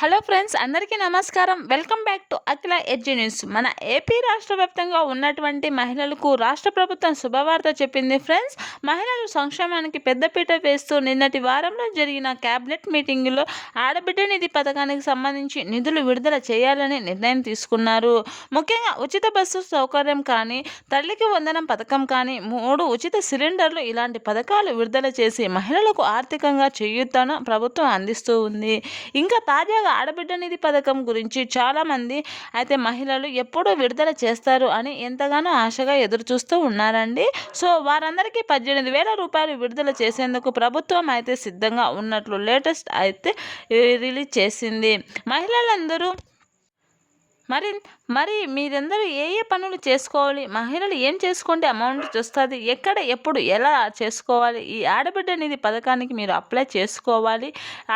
Hello friends, అందరికీ నమస్కారం. Welcome back to Akhila edge news. మన ఏపీ రాష్ట్ర వ్యాప్తంగా ఉన్నటువంటి మహిళలకు రాష్ట్ర ప్రభుత్వం శుభవార్త చెప్పింది ఫ్రెండ్స్. మహిళల సంక్షేమానికి పెద్దపీట వేస్తూ నిన్నటి వారంలో జరిగిన క్యాబినెట్ మీటింగులో ఆడబిడ్డ నిధి పథకానికి సంబంధించి నిధులు విడుదల చేయాలని నిర్ణయం తీసుకున్నారు. ముఖ్యంగా ఉచిత బస్సు సౌకర్యం కానీ, తల్లికి వందనం పథకం కానీ, 3 ఉచిత సిలిండర్లు ఇలాంటి పథకాలు విడుదల చేసి మహిళలకు ఆర్థికంగా చేయూతను ప్రభుత్వం అందిస్తూ ఉంది. ఇంకా తాజాగా ఆడబిడ్డ నిధి పథకం గురించి చాలామంది అయితే మహిళలు ఎప్పుడు విడుదల చేస్తారు అని ఎంతగానో ఆశగా ఎదురు చూస్తూ ఉన్నారండి. సో వారందరికీ 18,000 రూపాయలు విడుదల చేసేందుకు ప్రభుత్వం అయితే సిద్ధంగా ఉన్నట్లు లేటెస్ట్ అయితే రిలీజ్ చేసింది. మహిళలందరూ మరి మరి మీరందరూ ఏ ఏ పనులు చేసుకోవాలి, మహిళలు ఏం చేసుకుంటే అమౌంట్ వస్తుంది, ఎక్కడ ఎప్పుడు ఎలా చేసుకోవాలి, ఈ ఆడబిడ్డ నిధి పథకానికి మీరు అప్లై చేసుకోవాలి,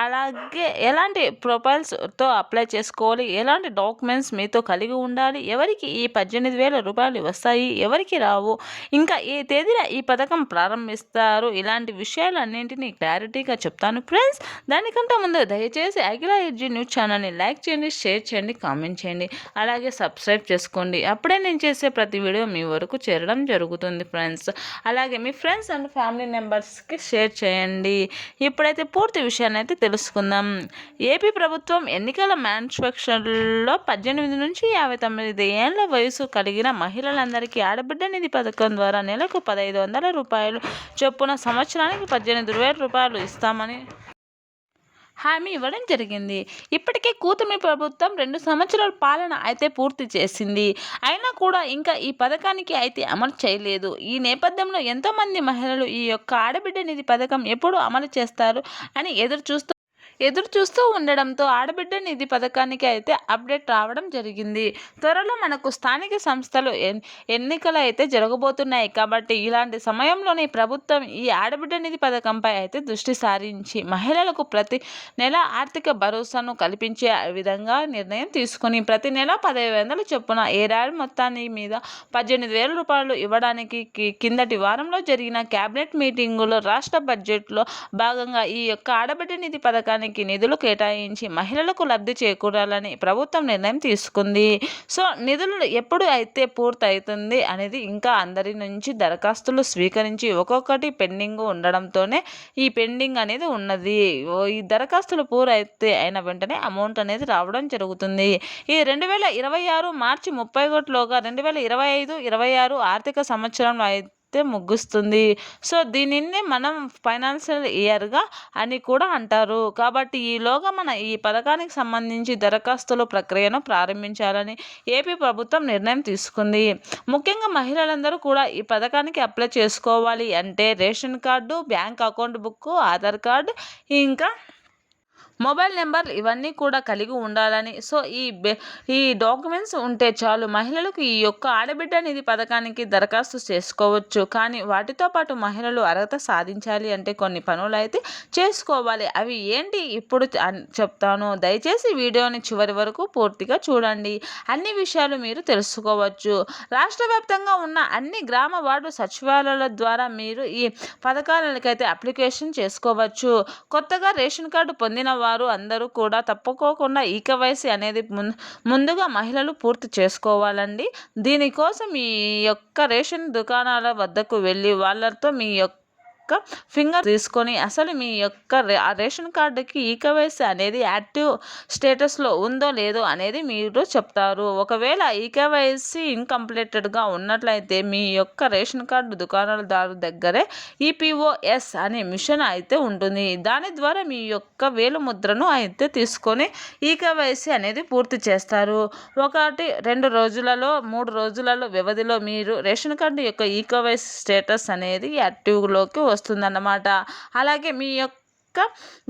అలాగే ఎలాంటి ప్రొఫైల్స్తో అప్లై చేసుకోవాలి, ఎలాంటి డాక్యుమెంట్స్ మీతో కలిగి ఉండాలి, ఎవరికి ఈ 18,000 రూపాయలు వస్తాయి, ఎవరికి రావు, ఇంకా ఏ తేదీన ఈ పథకం ప్రారంభిస్తారు, ఇలాంటి విషయాలన్నింటినీ క్లారిటీగా చెప్తాను ఫ్రెండ్స్. దానికంటే ముందు దయచేసి అఖిల ఎడ్జి న్యూస్ ఛానల్ని లైక్ చేయండి, షేర్ చేయండి, కామెంట్ చేయండి, అలాగే సబ్స్క్రైబ్ చేసుకోండి. అప్పుడే నేను చేసే ప్రతి వీడియో మీ వరకు చేరడం జరుగుతుంది ఫ్రెండ్స్. అలాగే మీ ఫ్రెండ్స్ అండ్ ఫ్యామిలీ మెంబర్స్కి షేర్ చేయండి. ఇప్పుడైతే పూర్తి విషయాన్ని అయితే తెలుసుకుందాం. ఏపీ ప్రభుత్వం ఎన్నికల మేనిఫెస్టోలో 18 నుంచి 59 ఏళ్ల వయసు కలిగిన మహిళలందరికీ ఆడబిడ్డ నిధి పథకం ద్వారా నెలకు 1,500 రూపాయలు చొప్పున సంవత్సరానికి 18,000 రూపాయలు ఇస్తామని హామీ ఇవ్వడం జరిగింది. ఇప్పటికే కూటమి ప్రభుత్వం 2 సంవత్సరాల పాలన అయితే పూర్తి చేసింది. అయినా కూడా ఇంకా ఈ పథకానికి అయితే అమలు చేయలేదు. ఈ నేపథ్యంలో ఎంతోమంది మహిళలు ఈ యొక్క ఆడబిడ్డ నిధి పథకం ఎప్పుడు అమలు చేస్తారు అని ఎదురు చూస్తూ ఉండడంతో ఆడబిడ్డ నిధి పథకానికి అయితే అప్డేట్ రావడం జరిగింది. త్వరలో మనకు స్థానిక సంస్థలు ఎన్నికలు అయితే జరగబోతున్నాయి కాబట్టి ఇలాంటి సమయంలోనే ప్రభుత్వం ఈ ఆడబిడ్డ నిధి పథకంపై అయితే దృష్టి సారించి మహిళలకు ప్రతి నెల ఆర్థిక భరోసాను కల్పించే విధంగా నిర్ణయం తీసుకుని ప్రతి నెల 15,000 చొప్పున ఏడాది మొత్తాన్ని మీద 18,000 రూపాయలు ఇవ్వడానికి కిందటి వారంలో జరిగిన క్యాబినెట్ మీటింగులో రాష్ట్ర బడ్జెట్లో భాగంగా ఈ యొక్క ఆడబిడ్డ నిధి పథకానికి నిధులు కేటాయించి మహిళలకు లబ్ధి చేకూరాలని ప్రభుత్వం నిర్ణయం తీసుకుంది. సో నిధులు ఎప్పుడు అయితే పూర్తి అవుతుంది అనేది ఇంకా అందరి నుంచి దరఖాస్తులు స్వీకరించి ఒక్కొక్కటి పెండింగ్ ఉండడంతోనే ఈ పెండింగ్ అనేది ఉన్నది. ఈ దరఖాస్తులు పూర్తి అయిన వెంటనే అమౌంట్ అనేది రావడం జరుగుతుంది. ఈ 2026 మార్చి 31లోగా 2025-26 ఆర్థిక సంవత్సరంలో ముగుస్తుంది. సో దీనిని మనం ఫైనాన్షియల్ ఇయర్గా అని కూడా అంటారు. కాబట్టి ఈలోగా మన ఈ పథకానికి సంబంధించి దరఖాస్తుల ప్రక్రియను ప్రారంభించాలని ఏపీ ప్రభుత్వం నిర్ణయం తీసుకుంది. ముఖ్యంగా మహిళలందరూ కూడా ఈ పథకానికి అప్లై చేసుకోవాలి అంటే ration card, bank account book, Aadhaar card, ఇంకా మొబైల్ నెంబర్ ఇవన్నీ కూడా కలిగి ఉండాలని. సో ఈ డాక్యుమెంట్స్ ఉంటే చాలు మహిళలకు ఈ యొక్క ఆడబిడ్డ నిధి పథకానికి దరఖాస్తు చేసుకోవచ్చు. కానీ వాటితో పాటు మహిళలు అర్హత సాధించాలి అంటే కొన్ని పనులు అయితే చేసుకోవాలి. అవి ఏంటి ఇప్పుడు చెప్తాను. దయచేసి వీడియోని చివరి వరకు పూర్తిగా చూడండి. అన్ని విషయాలు మీరు తెలుసుకోవచ్చు. రాష్ట్ర వ్యాప్తంగా ఉన్న అన్ని గ్రామ వార్డు సచివాలయాల ద్వారా మీరు ఈ పథకాలకైతే అప్లికేషన్ చేసుకోవచ్చు. కొత్తగా రేషన్ కార్డు పొందిన వారు అందరూ కూడా తప్పుకోకుండా ఈకేవైసీ అనేది ముందుగా మహిళలు పూర్తి చేసుకోవాలండి. దీనికోసం మీ యొక్క రేషన్ దుకాణాల వద్దకు వెళ్ళి వాళ్ళతో మీ యొక్క ఫింగర్ తీసుకొని అసలు మీ యొక్క రేషన్ కార్డుకి ఈకేవైసీ అనేది యాక్టివ్ స్టేటస్లో ఉందో లేదో అనేది మీరు చెప్తారు. ఒకవేళ ఈకేవైసీ ఇన్కంప్లీటెడ్గా ఉన్నట్లయితే మీ యొక్క రేషన్ కార్డు దుకాణదారు దగ్గరే ఈపీఓఎస్ అనే మిషన్ అయితే ఉంటుంది. దాని ద్వారా మీ యొక్క వేలిముద్రను అయితే తీసుకొని ఈకేవైసీ అనేది పూర్తి చేస్తారు. 1-2 రోజులలో 3 రోజులలో వ్యవధిలో మీరు రేషన్ కార్డు యొక్క ఈకేవైసీ స్టేటస్ అనేది యాక్టివ్లోకి వస్తుందన్నమాట. అలాగే మీ యొక్క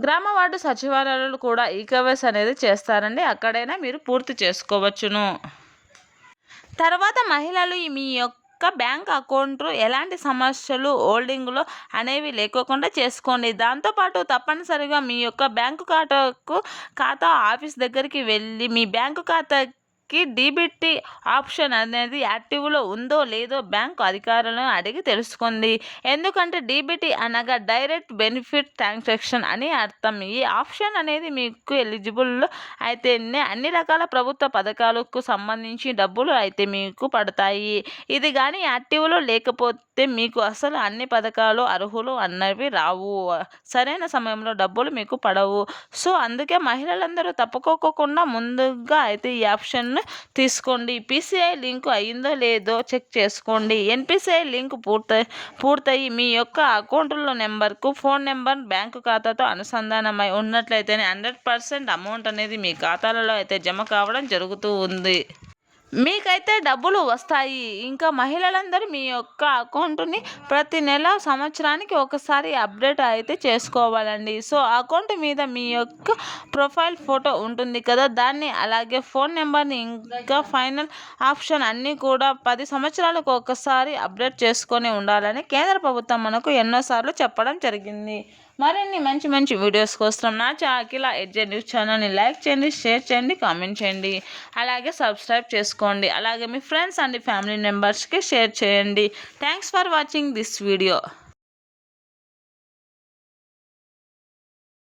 గ్రామ వార్డు సచివాలయాలు కూడా ఈకేవైసీ అనేది చేస్తారండి. అక్కడైనా మీరు పూర్తి చేసుకోవచ్చును. తర్వాత మహిళలు మీ యొక్క బ్యాంక్ అకౌంట్ ఎలాంటి సమస్యలు హోల్డింగ్లో అనేవి లేకోకుండా చేసుకోండి. దాంతోపాటు తప్పనిసరిగా మీ యొక్క బ్యాంకు ఖాతా ఆఫీస్ దగ్గరికి వెళ్ళి మీ బ్యాంకు ఖాతా మనకి డీబీటీ ఆప్షన్ అనేది యాక్టివ్లో ఉందో లేదో బ్యాంకు అధికారులను అడిగి తెలుసుకోండి. ఎందుకంటే డీబీటీ అనగా డైరెక్ట్ బెనిఫిట్ ట్రాన్సాక్షన్ అని అర్థం. ఈ ఆప్షన్ అనేది మీకు ఎలిజిబుల్ అయితేనే అన్ని రకాల ప్రభుత్వ పథకాలకు సంబంధించి డబ్బులు అయితే మీకు పడతాయి. ఇది కానీ యాక్టివ్లో లేకపోతే మీకు అసలు అన్ని పథకాలు అర్హులు అన్నవి రావు, సరైన సమయంలో డబ్బులు మీకు పడవు. సో అందుకే మహిళలందరూ తప్పుకోకుండా ముందుగా అయితే ఈ ఆప్షన్ను తీసుకోండి. పీసీఐ లింకు అయిందో లేదో చెక్ చేసుకోండి. ఎన్పిసిఐ లింక్ పూర్తయి మీ యొక్క అకౌంట్లో నెంబర్కు ఫోన్ నెంబర్ బ్యాంకు ఖాతాతో అనుసంధానమై ఉన్నట్లయితేనే 100% అమౌంట్ అనేది మీ ఖాతాలలో అయితే జమ కావడం జరుగుతూ ఉంది. మీకైతే డబ్బులు వస్తాయి. ఇంకా మహిళలందరూ మీ యొక్క అకౌంట్ని ప్రతి నెల సంవత్సరానికి ఒకసారి అప్డేట్ అయితే చేసుకోవాలండి. సో అకౌంట్ మీద మీ యొక్క ప్రొఫైల్ ఫోటో ఉంటుంది కదా, దాన్ని అలాగే ఫోన్ నెంబర్ని ఇంకా ఫైనల్ ఆప్షన్ అన్నీ కూడా 10 సంవత్సరాలకు ఒకసారి అప్డేట్ చేసుకొని ఉండాలని కేంద్ర ప్రభుత్వం మనకు ఎన్నోసార్లు చెప్పడం జరిగింది. మరిన్ని మంచి మంచి వీడియోస్ కోసం నా అఖిల ఎడ్జే న్యూస్ ఛానల్ని లైక్ చేయండి, షేర్ చేయండి, కామెంట్ చేయండి, అలాగే సబ్స్క్రైబ్ చేసుకోండి. అలాగే మీ ఫ్రెండ్స్ అండ్ ఫ్యామిలీ మెంబర్స్కి షేర్ చేయండి. Thanks for watching this video.